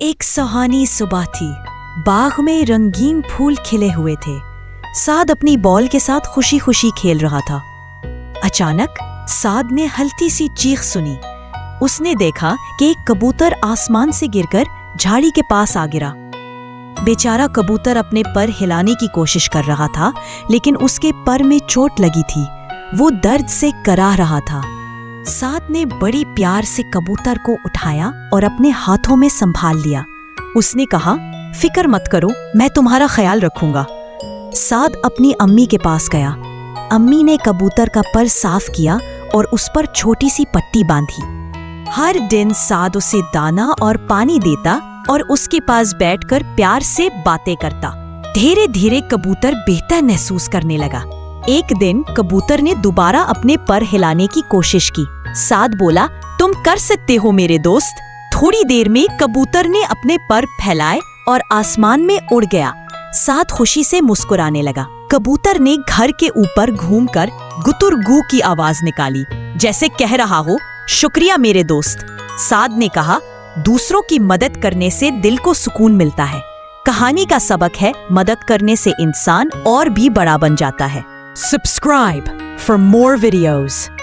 ایک سہانی صبح تھی۔ باغ میں رنگین پھول کھلے ہوئے تھے۔ سعد اپنی بال کے ساتھ خوشی خوشی کھیل رہا تھا۔ اچانک سعد نے ہلکی سی چیخ سنی۔ اس نے دیکھا کہ ایک کبوتر آسمان سے گر کر جھاڑی کے پاس آ گرا۔ بیچارہ کبوتر اپنے پر ہلانے کی کوشش کر رہا تھا، لیکن اس کے پر میں چوٹ لگی تھی۔ وہ درد سے کراہ رہا تھا۔ سعد نے بڑی پیار سے کبوتر کو اٹھایا اور اپنے ہاتھوں میں سنبھال لیا۔ اس نے کہا، فکر مت کرو، میں تمہارا خیال رکھوں گا۔ سعد اپنی امی کے پاس گیا۔ امی نے کبوتر کا پر صاف کیا اور اس پر چھوٹی سی پٹی باندھی۔ ہر دن سعد اسے دانا اور پانی دیتا اور اس کے پاس بیٹھ کر پیار سے باتیں کرتا۔ دھیرے دھیرے کبوتر بہتر محسوس کرنے لگا۔ ایک دن کبوتر نے دوبارہ اپنے پر ہلانے کی کوشش کی۔ سعد بولا، تم کر سکتے ہو میرے دوست۔ تھوڑی دیر میں کبوتر نے اپنے پر پھیلائے اور آسمان میں اڑ گیا۔ سعد خوشی سے مسکرانے لگا۔ کبوتر نے گھر کے اوپر گھوم کر گتر گو کی آواز نکالی، جیسے کہہ رہا ہو، شکریہ میرے دوست۔ سعد نے کہا، دوسروں کی مدد کرنے سے دل کو سکون ملتا ہے۔ کہانی کا سبق ہے، مدد کرنے سے انسان اور بھی بڑا بن جاتا ہے۔ Subscribe for more videos.